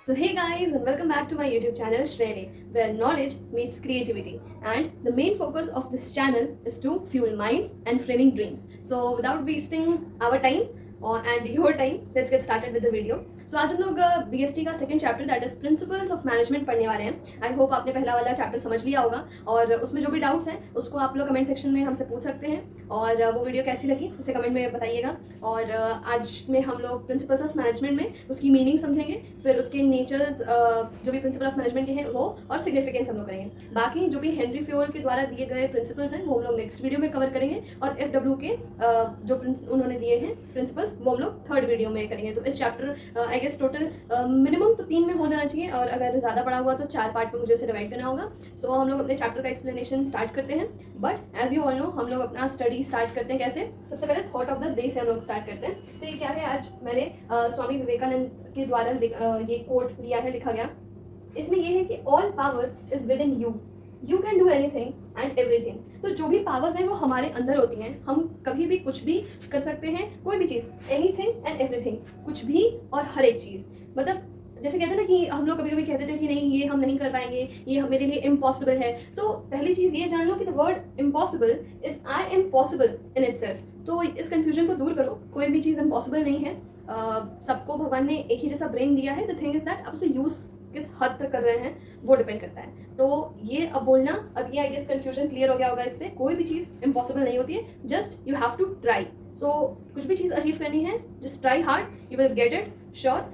So hey guys, and welcome back to my YouTube channel Shreyani, where knowledge meets creativity. And the main focus of this channel is to fuel minds and framing dreams. So without wasting our time and your time, let's get started with the video. So आज हम लोग BST का second chapter that is principles of management पढ़ने वाले हैं. I hope आपने पहला वाला चैप्टर समझ लिया होगा और उसमें जो भी डाउट्स हैं उसको आप लोग कमेंट सेक्शन में हमसे पूछ सकते हैं. और वो वीडियो कैसी लगी उसे कमेंट में बताइएगा. और आज में हम लोग प्रिंसिपल्स ऑफ मैनेजमेंट में उसकी मीनिंग समझेंगे, फिर उसके नेचर्स जो भी प्रिंसिपल ऑफ मैनेजमेंट के हैं वो और सिग्निफिकेंस हम लोग करेंगे. बाकी जो भी हेनरी फ्योल के द्वारा दिए गए प्रिंसिपल्स हैं वो हम लोग नेक्स्ट वीडियो में कवर करेंगे. और FW के जो उन्होंने दिए हैं प्रिंसिपल्स वो हम लोग थर्ड वीडियो में करेंगे. तो इस chapter I guess total minimum तो 3 में हो जाना चाहिए, और अगर ज़्यादा बड़ा हुआ तो 4 पार्ट में मुझे उसे डिवाइड करना होगा. सो हम लोग अपने चैप्टर का एक्सप्लेनेशन स्टार्ट करते हैं. But as you all know हम लोग अपना स्टडी स्टार्ट करते हैं कैसे. सबसे पहले थॉट ऑफ द डे से हम लोग स्टार्ट करते हैं. तो ये क्या है, आज मैंने स्वामी विवेकानंद के द्वारा ये कोट दिया है, लिखा गया. इसमें ये है कि all power is with in you can do anything and everything. तो जो भी पावर्स हैं वो हमारे अंदर होती हैं. हम कभी भी कुछ भी कर सकते हैं, कोई भी चीज़, एनीथिंग एंड एवरीथिंग, कुछ भी और हर एक चीज़. मतलब जैसे कहते हैं ना कि हम लोग कभी कभी कहते थे कि नहीं ये हम नहीं कर पाएंगे, ये मेरे लिए इम्पॉसिबल है. तो पहली चीज़ ये जान लो कि the word impossible is I am possible in itself. तो इस कंफ्यूजन को दूर करो. कोई भी चीज़ इम्पॉसिबल नहीं है. सबको भगवान ने एक ही जैसा ब्रेन दिया है. द थिंग इज दैट आप उसे यूज़ किस हद तक कर रहे हैं वो डिपेंड करता है. तो ये अब बोलना, अब ये आई गेस कंफ्यूजन क्लियर हो गया होगा इससे. कोई भी चीज़ इम्पॉसिबल नहीं होती है, just you have to try. So कुछ भी चीज़ अचीव करनी है, just try hard, you will get it sure.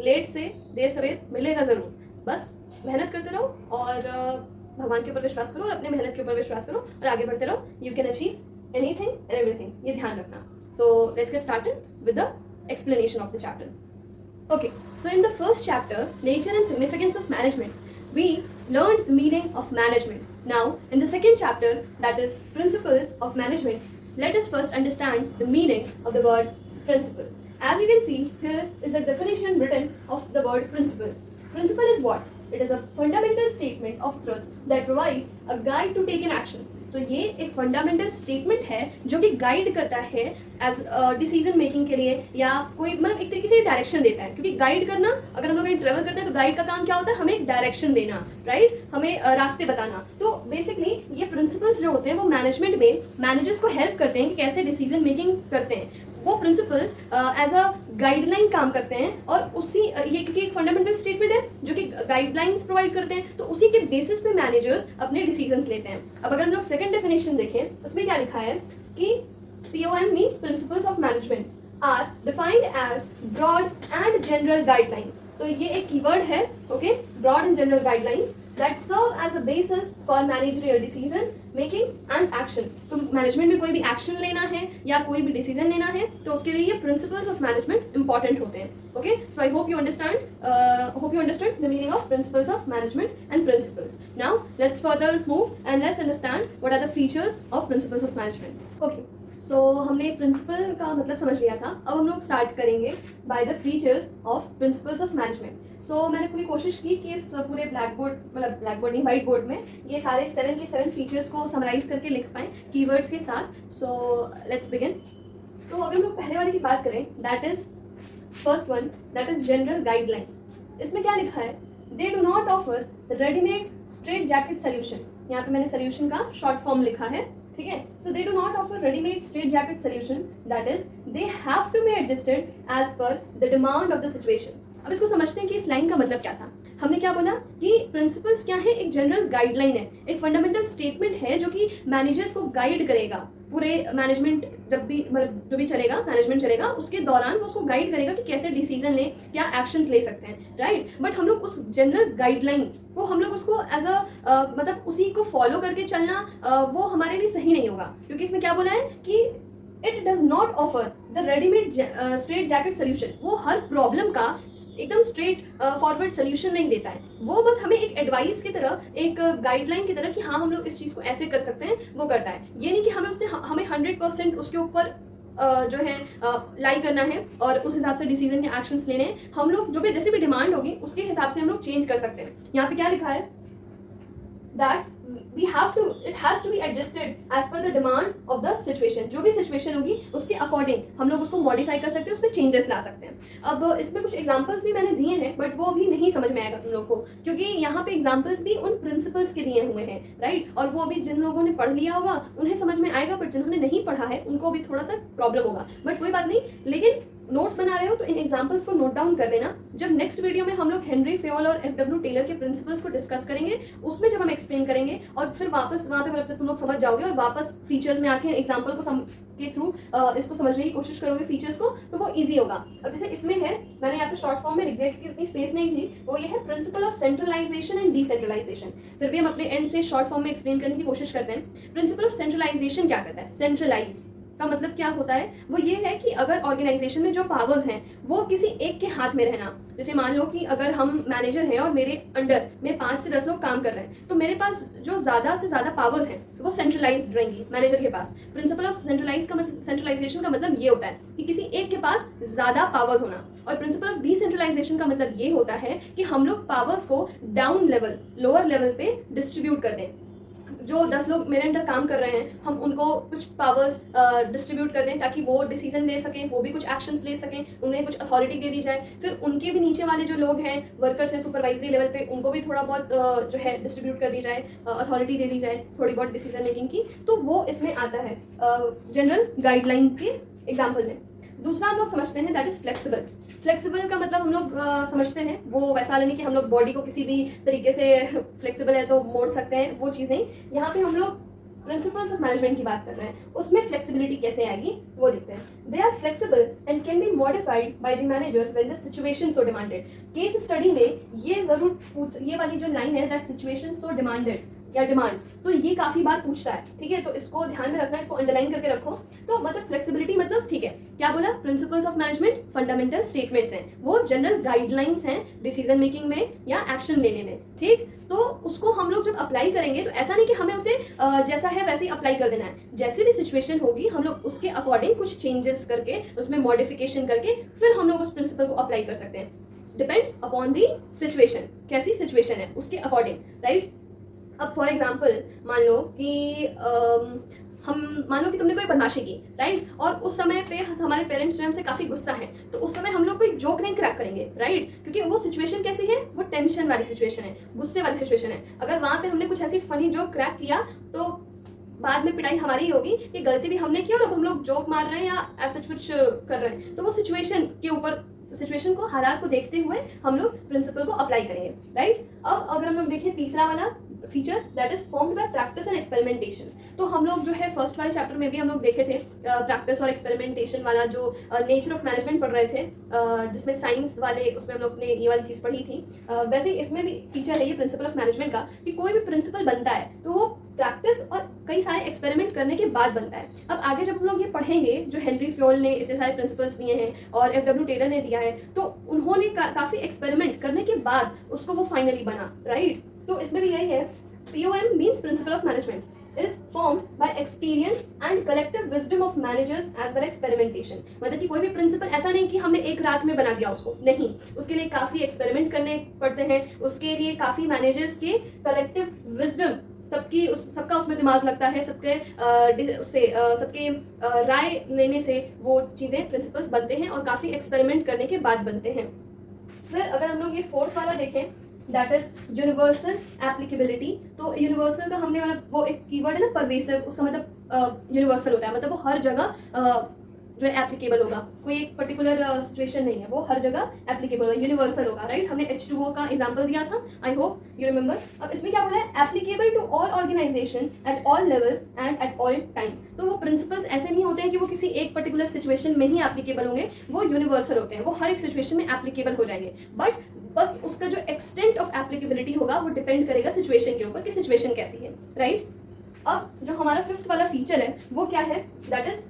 Late से देर सवेर मिलेगा ज़रूर. बस मेहनत करते रहो और भगवान के ऊपर विश्वास करो और अपने मेहनत के ऊपर विश्वास करो और आगे बढ़ते रहो. You can achieve anything and everything, ये ध्यान रखना. So let's get started with the explanation of the chapter. Okay, so in the first chapter, nature and significance of management, we learned the meaning of management. Now, in the second chapter, that is principles of management, let us first understand the meaning of the word principle. As you can see, here is the definition written of the word principle. Principle is what? It is a fundamental statement of truth that provides a guide to take an action. तो ये एक fundamental statement है जो कि guide करता है as decision making के लिए, या कोई मतलब एक तरीके से डायरेक्शन देता है. क्योंकि गाइड करना, अगर हम लोग कहीं ट्रेवल करते हैं तो गाइड का काम क्या होता है, हमें डायरेक्शन देना, राइट, हमें रास्ते बताना. तो बेसिकली ये प्रिंसिपल्स जो होते हैं वो मैनेजमेंट में मैनेजर्स को हेल्प करते हैं कि कैसे डिसीजन मेकिंग करते हैं. वो प्रिंसिपल्स एज अ गाइडलाइन काम करते हैं. और उसी ये क्योंकि एक फंडामेंटल स्टेटमेंट है जो कि गाइडलाइंस प्रोवाइड करते हैं, तो उसी के बेसिस पे मैनेजर्स अपने डिसीजंस लेते हैं. अब अगर हम लोग सेकंड डेफिनेशन देखें, उसमें क्या लिखा है कि POM means principles of management are defined as broad and general guidelines. तो ये एक कीवर्ड है, okay, broad and general guidelines that serve as a basis for managerial decision making and action. तो मैनेजमेंट में कोई भी एक्शन लेना है या कोई भी डिसीजन लेना है तो उसके लिए ये प्रिंसिपल्स ऑफ मैनेजमेंट इंपॉर्टेंट होते हैं. Okay, so I hope you understand the meaning of principles of management and principles. Now let's further move and let's understand what are the features of principles of management. Okay, so हमने principle का मतलब समझ लिया था. अब हम लोग start करेंगे by the features of principles of management. So मैंने पूरी कोशिश की कि इस पूरे ब्लैक बोर्ड नहीं, वाइट बोर्ड में ये सारे 7 के 7 फीचर्स को समराइज करके लिख पाएँ कीवर्ड्स के साथ. So let's begin. तो अगर हम लोग पहले वाले की बात करें, that is first one, that is general guideline. इसमें क्या लिखा है, दे do not offer readymade straight jacket solution. यहाँ पे मैंने सोल्यूशन का शॉर्ट फॉर्म लिखा है, ठीक है. So they do not offer readymade straight jacket solution, that is they have to be adjusted as per the demand of the situation. अब इसको समझते हैं कि इस लाइन का मतलब क्या था. हमने क्या बोला कि प्रिंसिपल्स क्या है, एक जनरल गाइडलाइन है, एक फंडामेंटल स्टेटमेंट है जो कि मैनेजर्स को गाइड करेगा. पूरे मैनेजमेंट जब भी मतलब जो भी चलेगा, मैनेजमेंट चलेगा, उसके दौरान वो उसको गाइड करेगा कि कैसे डिसीजन ले, क्या एक्शंस ले सकते हैं, राइट. बट हम लोग उस जनरल गाइडलाइन को हम लोग उसको एज अ मतलब उसी को फॉलो करके चलना वो हमारे लिए सही नहीं होगा. क्योंकि इसमें क्या बोला है कि it does not offer the readymade straight jacket solution. वो हर प्रॉब्लम का एकदम स्ट्रेट फॉरवर्ड सोल्यूशन नहीं देता है. वो बस हमें एक एडवाइस की तरह, एक गाइडलाइन की तरह कि हाँ हम लोग इस चीज़ को ऐसे कर सकते हैं, वो करता है. ये नहीं कि हमें 100% उसके ऊपर जो है लाई करना है और उस हिसाब से डिसीजन या एक्शंस लेने हैं. हम लोग जो भी जैसे भी डिमांड होगी उसके हिसाब से हम लोग चेंज कर सकते हैं. यहाँ पे क्या लिखा है, that it has to be adjusted as per the demand of the situation. जो भी सिचुएशन होगी उसके अकॉर्डिंग हम लोग उसको मॉडिफाई कर सकते हैं, उसमें चेंजेस ला सकते हैं। अब इसमें कुछ एग्जांपल्स भी मैंने दिए हैं, बट वो भी नहीं समझ में आएगा तुम लोग को, क्योंकि यहाँ पे एग्जांपल्स भी उन प्रिंसिपल्स के दिए हुए हैं, राइट। और वो भी जिन लोगों ने पढ़ लिया होगा उन्हें समझ में आएगा, बट जिन्होंने नहीं पढ़ा है उनको भी थोड़ा सा प्रॉब्लम होगा, बट कोई बात नहीं। लेकिन नोट्स बना रहे हो तो इन एग्जांपल्स को नोट डाउन कर लेना। जब नेक्स्ट वीडियो में हम लोग हेनरी फ्योल और एफडब्ल्यू टेलर के प्रिंसिपल्स को डिस्कस करेंगे, उसमें जब हम एक्सप्लेन करेंगे और फिर वापस वहाँ पे मतलब जब तुम लोग समझ जाओगे और वापस फीचर्स में आके एग्जाम्पल को के थ्रू इसको समझने की कोशिश करोगे फीचर्स को, तो वो इजी होगा। अब जैसे इसमें है, मैंने यहाँ पे शॉर्ट फॉर्म में लिख दिया क्योंकि इतनी स्पेस नहीं थी, वो ये है principle of centralization and decentralization. फिर भी हम अपने एंड से शॉर्ट फॉर्म में एक्सप्लेन करने की कोशिश करते हैं। प्रिंसिपल ऑफ सेंट्रलाइजेशन क्या करता है? सेंट्रलाइज का मतलब क्या होता है? वो ये है कि अगर ऑर्गेनाइजेशन में जो पावर्स हैं वो किसी एक के हाथ में रहना। जैसे मान लो कि अगर हम मैनेजर हैं और मेरे अंडर में 5 से 10 लोग काम कर रहे हैं, तो मेरे पास जो ज़्यादा से ज़्यादा पावर्स हैं वो सेंट्रलाइज्ड रहेंगी मैनेजर के पास। प्रिंसिपल ऑफ सेंट्रलाइजेशन का मतलब ये होता है कि किसी एक के पास ज़्यादा पावर्स होना। और प्रिंसिपल ऑफ डिसेंट्रलाइजेशन का मतलब ये होता है कि हम लोग पावर्स को डाउन लेवल, लोअर लेवल पे डिस्ट्रीब्यूट कर दें। जो 10 लोग मेरे अंडर काम कर रहे हैं, हम उनको कुछ पावर्स डिस्ट्रीब्यूट कर दें ताकि वो डिसीजन ले सकें, वो भी कुछ एक्शंस ले सकें, उन्हें कुछ अथॉरिटी दे दी जाए। फिर उनके भी नीचे वाले जो लोग हैं, वर्कर्स हैं सुपरवाइजरी लेवल पे, उनको भी थोड़ा बहुत जो है डिस्ट्रीब्यूट कर दी जाए, अथॉरिटी दे दी जाए थोड़ी बहुत डिसीजन मेकिंग की। तो वो इसमें आता है जनरल गाइडलाइन के एग्जाम्पल में। दूसरा हम लोग समझते हैं दैट इज फ्लेक्सिबल। फ्लेक्सिबल का मतलब हम लोग समझते हैं वो वैसा नहीं कि हम लोग बॉडी को किसी भी तरीके से फ्लेक्सिबल है तो मोड़ सकते हैं, वो चीज़ नहीं। यहाँ पे हम लोग प्रिंसिपल्स ऑफ मैनेजमेंट की बात कर रहे हैं, उसमें फ्लेक्सिबिलिटी कैसे आएगी वो देखते हैं। They are flexible and can be modified by the manager when the situation so demanded. Case study में ये जरूर ये वाली जो लाइन है दैट सिचुएशन सो डिमांडेड या डिमांड्स, तो ये काफी बार पूछता है, ठीक है। तो इसको ध्यान में रखना, इसको अंडरलाइन करके रखो। तो मतलब फ्लेक्सिबिलिटी मतलब ठीक है, क्या बोला? Principles of management fundamental statements हैं, वो जनरल गाइडलाइंस हैं डिसीजन मेकिंग में या एक्शन लेने में, ठीक। तो उसको हम लोग जब अप्लाई करेंगे तो ऐसा नहीं कि हमें उसे जैसा है वैसे ही अप्लाई कर देना है। जैसे भी सिचुएशन होगी हम लोग उसके अकॉर्डिंग कुछ चेंजेस करके, उसमें मॉडिफिकेशन करके फिर हम लोग उस प्रिंसिपल को अप्लाई कर सकते हैं। डिपेंड्स अपॉन दी सिचुएशन, कैसी सिचुएशन है उसके अकॉर्डिंग, राइट। अब फॉर एग्जाम्पल मान लो कि मान लो कि तुमने कोई बदमाशी की, राइट, और उस समय पे हमारे पेरेंट्स जो हमसे काफ़ी गुस्सा है, तो उस समय हम लोग कोई जोक नहीं क्रैक करेंगे, राइट, क्योंकि वो सिचुएशन कैसी है? वो टेंशन वाली सिचुएशन है, गुस्से वाली सिचुएशन है। अगर वहाँ पे हमने कुछ ऐसी फनी जोक क्रैक किया तो बाद में पिटाई हमारी ही होगी कि गलती भी हमने की और अब हम लोग जोक मार रहे हैं या ऐसा कुछ कर रहे हैं। तो वो सिचुएशन के ऊपर, सिचुएशन को, हालात को देखते हुए हम लोग प्रिंसिपल को अप्लाई करेंगे, राइट। अब अगर हम लोग देखें तीसरा वाला feature that is formed by practice and experimentation, तो हम लोग जो है फर्स्ट वाले चैप्टर में भी हम लोग देखे थे प्रैक्टिस और एक्सपेरिमेंटेशन वाला जो नेचर ऑफ मैनेजमेंट पढ़ रहे थे, जिसमें साइंस वाले, उसमें हम लोग ने ये वाली चीज़ पढ़ी थी। वैसे ही इसमें भी फीचर है ये प्रिंसिपल ऑफ मैनेजमेंट का कि कोई भी प्रिंसिपल बनता है तो वो प्रैक्टिस और कई सारे एक्सपेरिमेंट करने के बाद बनता है। अब आगे जब हम लोग ये पढ़ेंगे, जो हेनरी फ्योल ने इतने सारे प्रिंसिपल्स दिए हैं और एफडब्ल्यू टेलर ने दिया है, तो उन्होंने काफ़ी एक्सपेरिमेंट करने के बाद उसको वो फाइनली बना, राइट। तो इसमें भी यही है, POM means principle of management is formed by experience and collective wisdom of managers as well as experimentation। मतलब कि कोई भी प्रिंसिपल ऐसा नहीं कि हमने एक रात में बना दिया उसको, नहीं, उसके लिए काफ़ी एक्सपेरिमेंट करने पड़ते हैं, उसके लिए काफ़ी मैनेजर्स के कलेक्टिव विजडम, सबका उसमें दिमाग लगता है, सबके राय लेने से वो चीज़ें प्रिंसिपल्स बनते हैं और काफ़ी एक्सपेरिमेंट करने के बाद बनते हैं। फिर अगर हम लोग ये फोर्थ वाला देखें दैट इज यूनिवर्सल एप्लीकेबिलिटी, तो यूनिवर्सल का हमने मतलब वो एक कीवर्ड है ना परवेसिव, उसका मतलब यूनिवर्सल होता है, मतलब वो हर जगह जो है एप्लीकेबल होगा, कोई एक पर्टिकुलर सिचुएशन नहीं है, वो हर जगह एप्लीकेबल होगा, यूनिवर्सल होगा, राइट। हमने H2O का एग्जांपल दिया था, आई होप यू रिमेंबर। अब इसमें क्या बोला है? Applicable to all organization at all levels and at all time. तो वो प्रिंसिपल्स ऐसे नहीं होते हैं कि वो किसी एक पर्टिकुलर सिचुएशन में ही एप्लीकेबल होंगे, वो यूनिवर्सल होते हैं, वो हर एक सिचुएशन में एप्लीकेबल हो जाएंगे। बट बस उसका जो एक्सटेंट ऑफ एप्लीकेबिलिटी होगा वो डिपेंड करेगा सिचुएशन के ऊपर कि सिचुएशन कैसी है, राइट। अब जो हमारा फिफ्थ वाला फीचर है वो क्या है? That is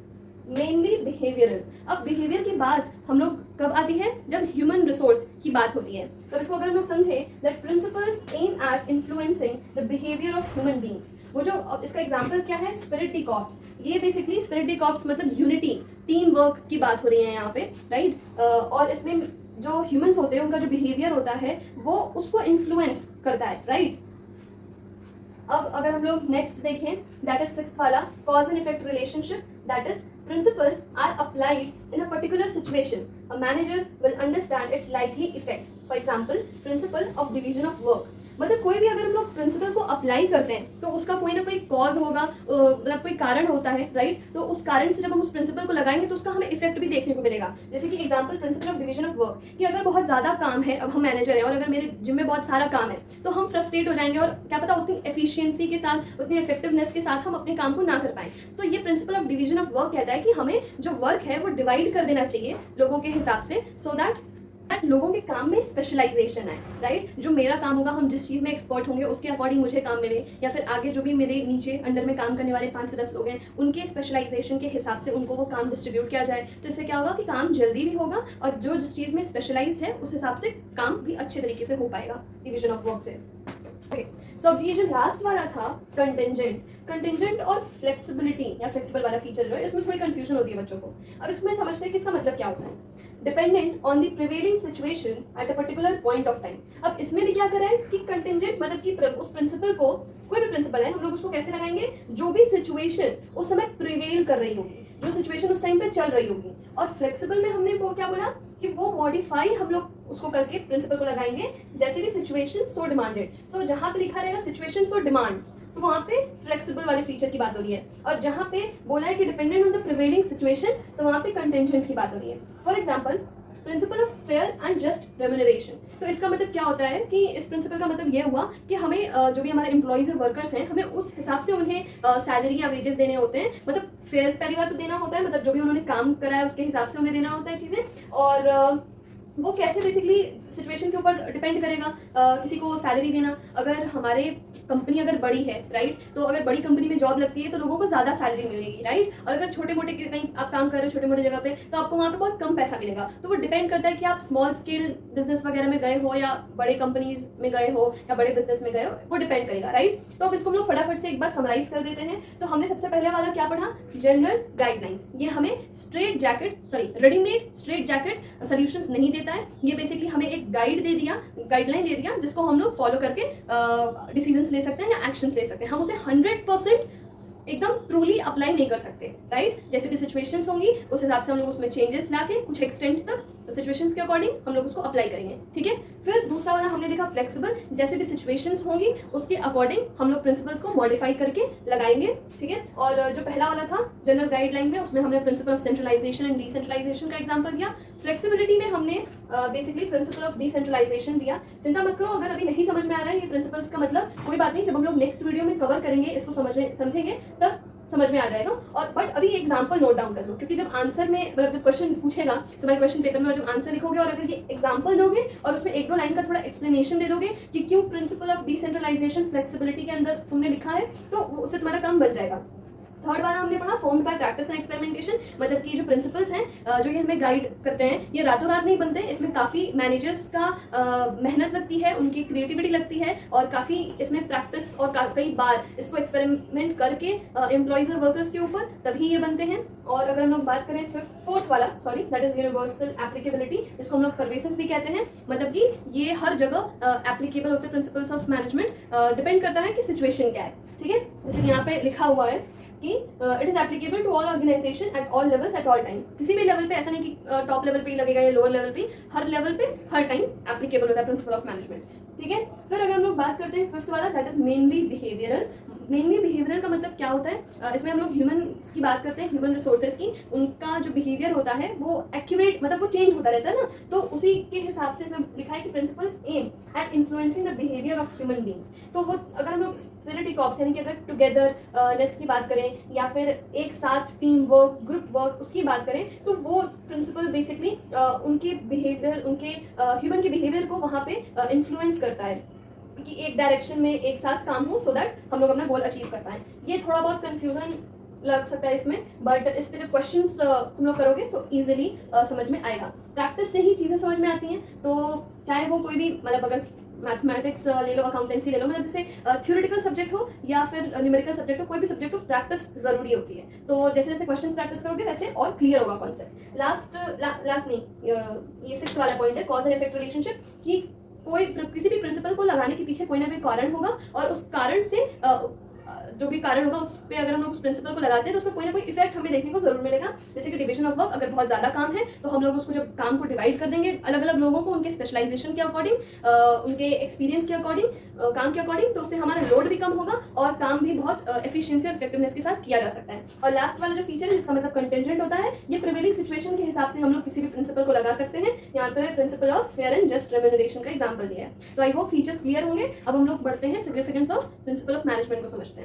mainly behavioural. अब बिहेवियर की बात हम लोग कब आती है? जब ह्यूमन रिसोर्स की बात होती है। तो इसको अगर हम लोग समझे that principles aim at influencing the behaviour of human beings, वो जो इसका एग्जाम्पल क्या है? Spirit de corps. ये बेसिकली स्पिरिट डी कॉर्प्स मतलब यूनिटी, टीम वर्क की बात हो रही है यहाँ पे, राइट। और इसमें जो ह्यूमंस होते हैं उनका जो बिहेवियर होता है वो उसको इन्फ्लुएंस करता है, राइट। अब अगर हम लोग नेक्स्ट देखें, दैट इज सिक्स्थ वाला, cause and effect relationship, that is principles are applied in a particular situation. A manager will understand its likely effect. For example, principle of division of work. मतलब कोई भी अगर हम लोग principal को apply करते हैं तो उसका कोई ना कोई कॉज होगा, मतलब कोई कारण होता है, राइट? तो उस कारण से जब हम उस प्रिंसिपल को लगाएंगे तो उसका हमें इफेक्ट भी देखने को मिलेगा। जैसे कि example, principle of division of work, कि अगर बहुत ज्यादा काम है, अब हम मैनेजर हैं और अगर मेरे जिम में बहुत सारा काम है तो हम फ्रस्ट्रेट हो जाएंगे और क्या पता उतनी एफिशिएंसी के साथ, उतनी इफेक्टिवनेस के साथ हम अपने काम को ना कर पाए। तो ये principle of division of work कहता है कि हमें जो वर्क है वो डिवाइड कर देना चाहिए लोगों के हिसाब से, सो दैट लोगों के काम में स्पेशलाइजेशन आए, राइट? जो मेरा काम होगा, हम जिस चीज़ में एक्सपर्ट होंगे उसके अकॉर्डिंग मुझे काम मिले, या फिर आगे जो भी मेरे नीचे अंडर में काम करने वाले 5 से 10 लोग हैं उनके स्पेशलाइजेशन के हिसाब से उनको वो काम डिस्ट्रीब्यूट किया जाए। तो इससे क्या होगा कि काम जल्दी भी होगा और जो जिस चीज़ में स्पेशलाइज्ड है उस हिसाब से काम भी अच्छे तरीके से हो पाएगा डिवीजन ऑफ वर्क से। ओके, सो अब ये जो लास्ट वाला था कंटिंजेंट और फ्लेक्सिबिलिटी या फ्लेक्सिबल वाला फीचर जो है, इसमें थोड़ी कंफ्यूजन होती है बच्चों को। अब इसमें समझते हैं कि इसका मतलब क्या होता है। Dependent on the prevailing situation at a particular point of time. अब इसमें भी क्या करा है कि कंटिंजेंट मतलब कि उस प्रिंसिपल को, कोई भी प्रिंसिपल है, हम लोग उसको कैसे लगाएंगे, जो भी सिचुएशन उस समय प्रिवेल कर रही होगी, जो सिचुएशन उस टाइम पे चल रही होगी। और फ्लेक्सिबल में हमने वो क्या बोला कि वो मॉडिफाई हम लोग उसको करके प्रिंसिपल को लगाएंगे जैसे भी सिचुएशन सो डिमांडेड। सो जहां पे लिखा रहेगा सिचुएशन सो डिमांड्स, तो वहां पे फ्लेक्सिबल वाले फीचर की बात हो रही है। और जहां पे बोला है कि dependent on the prevailing situation, तो वहां पे कंटिंजेंट की बात हो रही है। For example, principle of fair and just remuneration. तो इसका मतलब क्या होता है कि इस प्रिंसिपल का मतलब ये हुआ कि हमें जो भी हमारे एम्प्लॉइज और वर्कर्स हैं, हमें उस हिसाब से उन्हें सैलरी या वेजेस देने होते हैं। मतलब फेयर पहली बात तो देना होता है, मतलब जो भी उन्होंने काम करा है उसके हिसाब से उन्हें देना होता है चीज़ें। और वो कैसे बेसिकली सिचुएशन के ऊपर डिपेंड करेगा किसी को सैलरी देना। अगर हमारे कंपनी अगर बड़ी है, राइट, तो अगर बड़ी कंपनी में जॉब लगती है तो लोगों को ज़्यादा सैलरी मिलेगी, राइट। और अगर छोटे मोटे कहीं आप काम कर रहे हो छोटे मोटे जगह पे, तो आपको वहाँ पे बहुत कम पैसा मिलेगा। तो वो डिपेंड करता है कि आप स्मॉल स्केल बिजनेस वगैरह में गए हो या बड़े कंपनीज में गए हो या बड़े बिजनेस में गए हो, वो डिपेंड करेगा, राइट। तो अब इसको हम लोग फटाफट से एक बार समराइज कर देते हैं। तो हमने सबसे पहले वाला क्या पढ़ा, जनरल गाइडलाइंस। ये हमें रेडीमेड स्ट्रेट जैकेट सोल्यूशंस नहीं देता है। ये बेसिकली हमें एक गाइडलाइन दे दिया जिसको हम लोग फॉलो करके डिसीजंस ले सकते हैं या एक्शंस ले सकते हैं। हम उसे 100% एकदम ट्रूली अप्लाई नहीं कर सकते, राइट। जैसे भी सिचुएशंस होंगी उस हिसाब से हम लोग उसमें चेंजेस लाके कुछ एक्सटेंट तक सिचुएशंस के अकॉर्डिंग हम लोग उसको अप्लाई करेंगे, ठीक है। फिर दूसरा वाला हमने देखा फ्लेक्सिबल, जैसे भी सिचुएशंस होंगी उसके अकॉर्डिंग हम लोग प्रिंसिपल्स को मॉडिफाई करके लगाएंगे, ठीक है। और जो पहला वाला था जनरल गाइडलाइन में, उसमें हमने principle of centralization and decentralization का एग्जांपल दिया। फ्लेक्सिबिलिटी में हमने बेसिकली प्रिंसिपल ऑफ डिसेंट्रलाइजेशन दिया। चिंता मत करो अगर अभी नहीं समझ में आ रहा है ये प्रिंसिपल्स का मतलब, कोई बात नहीं, जब हम लोग नेक्स्ट वीडियो में कवर करेंगे इसको समझेंगे तब समझ में आ जाएगा। और बट अभी एग्जांपल नोट डाउन कर लो, क्योंकि जब आंसर में मतलब जब क्वेश्चन पूछेगा तुम्हारे क्वेश्चन पेपर में और जब आंसर लिखोगे और अगर ये एग्जांपल दोगे और उसमें 1-2 लाइन का थोड़ा एक्सप्लेनेशन दे दोगे कि क्यों प्रिंसिपल ऑफ डिसेंट्रलाइजेशन फ्लेक्सिबिलिटी के अंदर तुमने लिखा है, तो उससे तुम्हारा काम बन जाएगा। थर्ड वाला हमने पढ़ा formed by practice and experimentation, मतलब कि जो प्रिंसिपल्स हैं जो ये हमें गाइड करते हैं ये रातों रात नहीं बनते। इसमें काफ़ी मैनेजर्स का मेहनत लगती है, उनकी क्रिएटिविटी लगती है और काफ़ी इसमें प्रैक्टिस और कई बार इसको एक्सपेरिमेंट करके एम्प्लॉइज और वर्कर्स के ऊपर तभी ये बनते हैं। और अगर हम लोग बात करें फोर्थ वाला, दैट इज यूनिवर्सल एप्लीकेबिलिटी, इसको हम लोग परवेसिव भी कहते हैं। मतलब कि ये हर जगह एप्लीकेबल होते हैं प्रिंसिपल्स ऑफ मैनेजमेंट, डिपेंड करता है कि सिचुएशन क्या है, ठीक है। जैसे कि यहाँ पे लिखा हुआ है कि it is applicable to all organization at all levels at all time. किसी भी लेवल पे, ऐसा नहीं कि टॉप लेवल पे ही लगेगा या लोअर लेवल पे, हर लेवल पे हर टाइम एप्लीकेबल होता है प्रिंसिपल ऑफ मैनेजमेंट, ठीक है। फिर अगर हम लोग बात करते हैं फिफ्थ वाला, दैट इज मेनली बिहेवियरल। का मतलब क्या होता है, इसमें हम लोग ह्यूमन्स की बात करते हैं, ह्यूमन रिसोर्सेज की। उनका जो बिहेवियर होता है वो एक्यूरेट, मतलब वो चेंज होता रहता है ना, तो उसी के हिसाब से इसमें लिखा है कि principles aim at influencing the behaviour of human beings. तो वो अगर हम लोग स्पिरिट ऑप्स यानी कि अगर टुगेदरनेस की बात करें या फिर एक साथ टीम वर्क, ग्रुप वर्क, उसकी बात करें, तो वो प्रिंसिपल बेसिकली उनके बिहेवियर, उनके ह्यूमन के बिहेवियर को वहाँ पे इन्फ्लुएंस करता है कि एक डायरेक्शन में एक साथ काम हो, सो दैट हम लोग अपना गोल अचीव कर पाएं। ये थोड़ा बहुत कंफ्यूजन लग सकता है इसमें, बट इस पे जब क्वेश्चंस तुम लोग करोगे तो इजीली समझ में आएगा। प्रैक्टिस से ही चीज़ें समझ में आती हैं, तो चाहे वो कोई भी, मतलब अगर मैथमेटिक्स ले लो, अकाउंटेंसी ले लो, मतलब जैसे थ्योरेटिकल सब्जेक्ट हो या फिर न्यूमेरिकल सब्जेक्ट हो, कोई भी सब्जेक्ट हो, प्रैक्टिस जरूरी होती है। तो जैसे जैसे क्वेश्चंस प्रैक्टिस करोगे वैसे और क्लियर होगा कॉन्सेप्ट। लास्ट नहीं, ये 6th वाला पॉइंट है कॉज एंड इफेक्ट रिलेशनशिप, कि किसी भी प्रिंसिपल को लगाने के पीछे कोई ना कोई कारण होगा, और उस कारण से जो भी कारण होगा उस पे अगर हम लोग उस प्रिंसिपल को लगाते हैं तो उसमें कोई ना कोई इफेक्ट हमें देखने को जरूर मिलेगा। जैसे कि डिवीजन ऑफ वर्क, अगर बहुत ज्यादा काम है तो हम लोग उसको जब काम को डिवाइड कर देंगे अलग अलग लोगों को उनके स्पेशलाइजेशन के अकॉर्डिंग, उनके एक्सपीरियंस के अकॉर्डिंग, काम के अकॉर्डिंग, तो उससे हमारा लोड भी कम होगा और काम भी बहुत एफिशिएंसी और इफेक्टिवनेस के साथ किया जा सकता है। और लास्ट वाला जो फीचर है जिसका मतलब कंटेंजेंट होता है, ये प्रिवेलिंग सिचुएशन के हिसाब से हम लोग किसी भी प्रिंसिपल को लगा सकते हैं। यहाँ पे principle of fair and just remuneration का एग्जांपल दिया है। तो आई होप फीचर्स क्लियर होंगे। अब हम लोग बढ़ते हैं significance of principle of management को समझते हैं।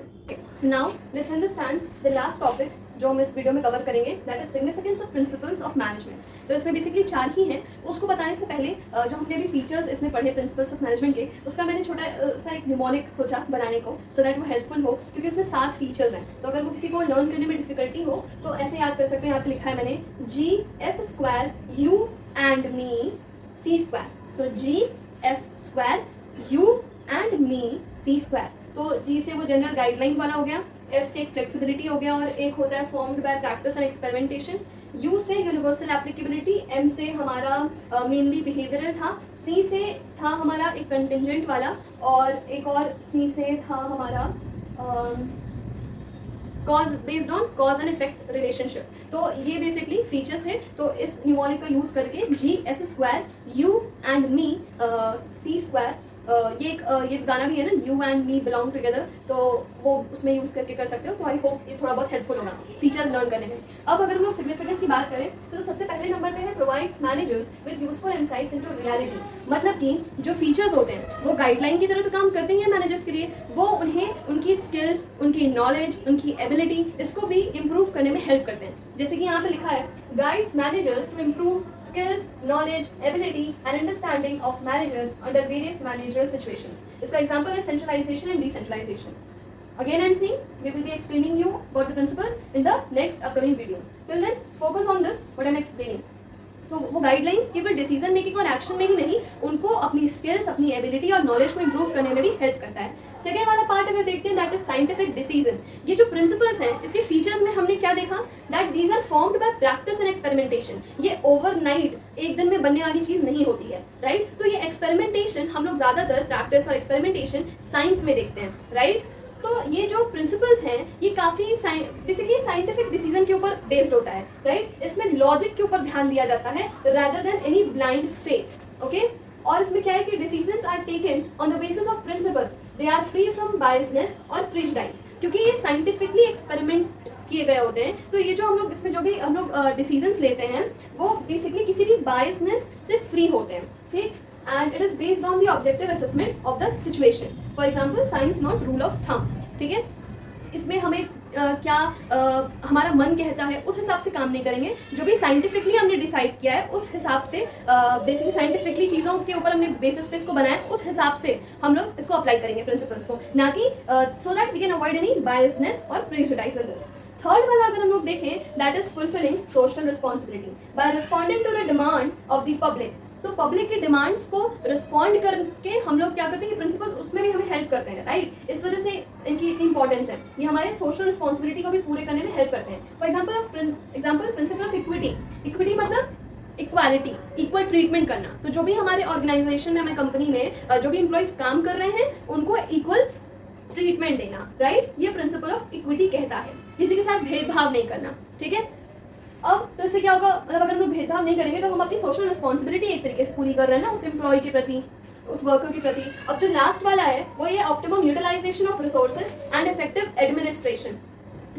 So now let's understand the last topic जो हम इस वीडियो में कवर करेंगे, that is significance of principles of management. तो इसमें बेसिकली 4 ही हैं। उसको बताने से पहले जो हमने अभी फीचर्स इसमें पढ़े प्रिंसिपल्स ऑफ मैनेजमेंट के, उसका मैंने छोटा सा एक न्यूमोनिक सोचा बनाने को, सो दैट वो हेल्पफुल हो, क्योंकि उसमें 7 फीचर्स हैं। तो अगर वो किसी को लर्न करने में डिफिकल्टी हो तो ऐसे याद कर सकते हैं। यहाँ पे लिखा है मैंने GF² U and me C²। So GF² U and me C²। तो G से वो जनरल गाइडलाइन वाला हो गया, F से एक फ्लेक्सिबिलिटी हो गया, और एक होता है formed by practice and experimentation. U से यूनिवर्सल एप्लीकेबिलिटी, M से हमारा मेनली बिहेवियरल था, C से था हमारा एक कंटिजेंट वाला, और एक और C से था हमारा cause, based on cause and effect relationship. तो ये बेसिकली फीचर्स थे। तो इस न्यूमोनिक का यूज करके GF² U and me C², ये गाना भी है ना, you and me belong together, तो वो उसमें यूज करके कर सकते हो। तो आई होप ये थोड़ा बहुत हेल्पफुल होगा फीचर्स लर्न करने में। अब अगर हम लोग सिग्निफिकेंस की बात करें तो सबसे पहले नंबर पे है provides managers with useful insights into reality. मतलब कि जो फीचर्स होते हैं वो गाइडलाइन की तरह तो काम करते ही हैं मैनेजर्स के लिए, वो उन्हें उनकी स्किल्स, उनकी नॉलेज, उनकी एबिलिटी, इसको भी इम्प्रूव करने में हेल्प करते हैं। जैसे कि यहाँ पे लिखा है guides managers to improve skills, knowledge, ability and understanding of manager under various managerial situations. इसका एग्जांपल है centralization and decentralization. Again, I'm saying we will be explaining you about the principles in the next upcoming videos. Till then, focus on this what I'm explaining. सो वो guidelines केवल decision making और action में ही नहीं, उनको अपनी skills, अपनी ability और knowledge को इंप्रूव करने में भी हेल्प करता है। सेकेंड वाला पार्ट अगर देखते हैं, दैट इज साइंटिफिक डिसीजन। ये जो प्रिंसिपल्स हैं इसके फीचर्स में हमने क्या देखा, that these are formed by practice and experimentation. ये ओवरनाइट एक दिन में बनने वाली चीज नहीं होती है, राइट। तो ये एक्सपेरिमेंटेशन हम लोग ज्यादातर प्रैक्टिस और एक्सपेरिमेंटेशन साइंस में देखते हैं, राइट। तो ये जो प्रिंसिपल्स हैं ये काफ़ी बेसिकली साइंटिफिक डिसीजन के ऊपर बेस्ड होता है, राइट। इसमें लॉजिक के ऊपर ध्यान दिया जाता है rather than any blind faith, okay. और इसमें क्या है कि decisions are taken on the basis of principles, they are free from biasness और प्रेजुडाइज, क्योंकि ये साइंटिफिकली एक्सपेरिमेंट किए गए होते हैं। तो ये जो हम लोग इसमें जो भी हम लोग डिसीजंस लेते हैं वो बेसिकली किसी भी बायसनेस से फ्री होते हैं, ठीक। And it is based on the objective assessment of the situation. For example, science not rule of thumb, ठीक है। इसमें हमें क्या हमारा मन कहता है उस हिसाब से काम नहीं करेंगे। जो भी साइंटिफिकली हमने डिसाइड किया है उस हिसाब से, बेसिकली साइंटिफिकली चीज़ों के ऊपर हमने बेसिस पे इसको बनाया, उस हिसाब से हम लोग इसको अप्लाई करेंगे प्रिंसिपल्स को, ना कि so that we can avoid any biasness और प्रेजुडाइज इन दिस। थर्ड वाला अगर हम लोग देखें, that is fulfilling social responsibility by responding to the demands of the public. तो पब्लिक के डिमांड्स को रिस्पॉन्ड करके हम लोग क्या करते हैं कि प्रिंसिपल्स उसमें भी हमें हेल्प करते हैं, राइट। इस वजह से इनकी इतनी इंपॉर्टेंस है, ये हमारे सोशल रिस्पॉन्सिबिलिटी को भी पूरे करने में हेल्प करते हैं। For example principle of equity. Equity मतलब इक्वालिटी, इक्वल ट्रीटमेंट करना। तो जो भी हमारे ऑर्गेनाइजेशन में, हमारे कंपनी में जो भी एम्प्लॉइज काम कर रहे हैं उनको इक्वल ट्रीटमेंट देना, राइट। ये प्रिंसिपल ऑफ इक्विटी कहता है, किसी के साथ भेदभाव नहीं करना, ठीक है। अब तो इससे क्या होगा, मतलब अगर हम लोग भेदभाव नहीं करेंगे तो हम अपनी सोशल रिस्पॉन्सिबिलिटी एक तरीके से पूरी कर रहे हैं ना उस एम्प्लॉय के प्रति, उस वर्कर के प्रति। अब जो लास्ट वाला है वो ये optimum utilization of resources and effective administration.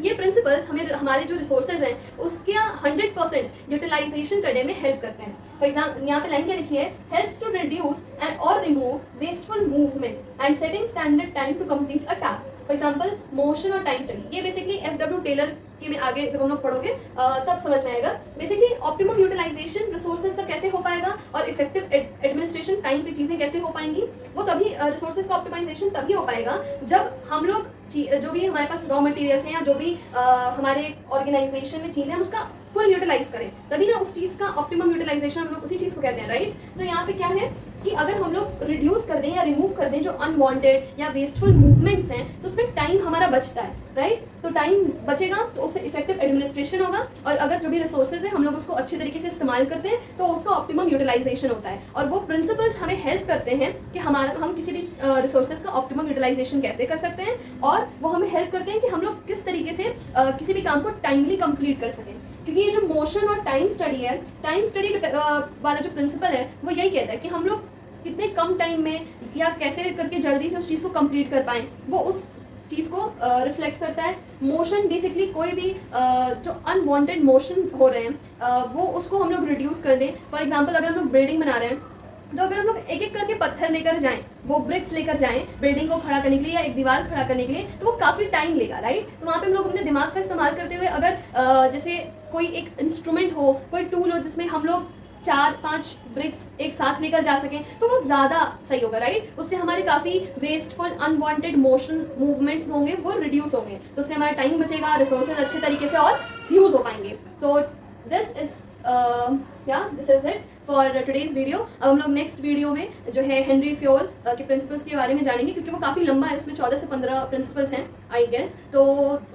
ये प्रिंसिपल्स हमें हमारे जो रिसोर्सेज हैं उसके 100% यूटिलाइजेशन करने में हेल्प करते हैं। फॉर एग्जाम्पल यहाँ पे लाइन क्या लिखी है, हेल्प्स टू रिड्यूस एंड और remove wasteful movement and setting standard time to complete a task. For example motion और टाइम स्टडी, ये बेसिकली FW टेलर के में आगे जब हम लोग पढ़ोगे तब समझ में आएगा। बेसिकली ऑप्टिमम यूटिलाइजेशन रिसोर्सेज का कैसे हो पाएगा और इफेक्टिव एडमिनिस्ट्रेशन टाइम पे चीज़ें कैसे हो पाएंगी, वो तभी रिसोर्सेज का ऑप्टिमाइजेशन तभी हो पाएगा जब हम लोग जो भी हमारे पास रॉ मटेरियल्स हैं या जो भी हमारे ऑर्गेनाइजेशन में चीज़ें हैं उसका फुल यूटिलाइज करें, तभी ना उस चीज़ का ऑप्टिमम यूटिलाइजेशन हम लोग उसी चीज़ को कहते हैं, राइट। तो यहाँ पे क्या है, कि अगर हम लोग रिड्यूस कर दें या रिमूव कर दें जो अनवांटेड या वेस्टफुल मूवमेंट्स हैं तो उसमें टाइम हमारा बचता है, राइट। तो टाइम बचेगा तो उससे इफेक्टिव एडमिनिस्ट्रेशन होगा, और अगर जो भी रिसोर्सेज है हम लोग उसको अच्छे तरीके से इस्तेमाल करते हैं तो उसका ऑप्टिमम यूटिलाइजेशन होता है। और वो प्रिंसिपल्स हमें हेल्प करते हैं कि हम किसी भी रिसोर्सेज का ऑप्टिमम यूटिलाइजेशन कैसे कर सकते हैं, और वो हमें हेल्प करते हैं कि हम लोग किस तरीके से किसी भी काम को टाइमली कंप्लीट कर सकें। क्योंकि ये जो मोशन और टाइम स्टडी है, टाइम स्टडी वाला जो प्रिंसिपल है वो यही कहता है कि हम लोग कितने कम टाइम में या कैसे करके जल्दी से उस चीज़ को कंप्लीट कर पाएँ, वो उस चीज़ को रिफ्लेक्ट करता है। मोशन बेसिकली कोई भी जो अनवांटेड मोशन हो रहे हैं वो उसको हम लोग रिड्यूस कर दें। फॉर एग्जांपल अगर हम लोग बिल्डिंग बना रहे हैं तो अगर हम लोग एक एक करके पत्थर लेकर जाएं, वो ब्रिक्स लेकर जाएं बिल्डिंग को खड़ा करने के लिए या एक दीवार खड़ा करने के लिए, तो वो काफ़ी टाइम लेगा, राइट। तो वहाँ पे हम लोग अपने दिमाग का इस्तेमाल करते हुए अगर जैसे कोई एक इंस्ट्रूमेंट हो, कोई टूल हो जिसमें हम लोग 4-5 ब्रिक्स एक साथ लेकर जा सकें तो वो ज़्यादा सही होगा, राइट। उससे हमारे काफ़ी वेस्टफुल अनवांटेड मोशन मूवमेंट्स होंगे वो रिड्यूस होंगे, तो उससे हमारा टाइम बचेगा, रिसोर्सेज अच्छे तरीके से और यूज़ हो पाएंगे। So this is it for today's video. अब हम लोग नेक्स्ट वीडियो में जो है हेनरी फ्योल के प्रिंसिपल्स के बारे में जानेंगे, क्योंकि वो काफ़ी लंबा है, उसमें 14 से 15 प्रिंसिपल्स हैं आई गेस। तो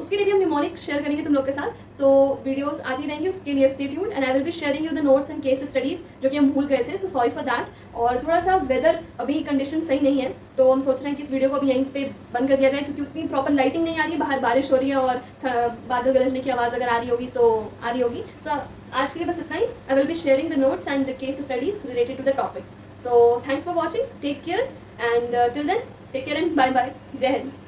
उसके लिए भी हम निमोनिक शेयर करेंगे तुम लोग के साथ, तो वीडियोस आती रहेंगी, उसके लिए stay tuned and I will be sharing you the notes and case studies जो कि हम भूल गए थे, सो सॉरी फॉर दैट। और थोड़ा सा वेदर अभी कंडीशन सही नहीं है तो हम सोच रहे हैं कि इस वीडियो को अभी यहीं पे बंद कर दिया जाए, क्योंकि उतनी प्रॉपर लाइटिंग नहीं आ रही है, बाहर बारिश हो रही है और बादल गरजने की आवाज़ अगर आ रही होगी तो आ रही होगी। सो आज के लिए बस इतना ही। I will be sharing the notes and the case studies related to the topics. So thanks for watching, take care and till then take care and bye bye, जय हिंद।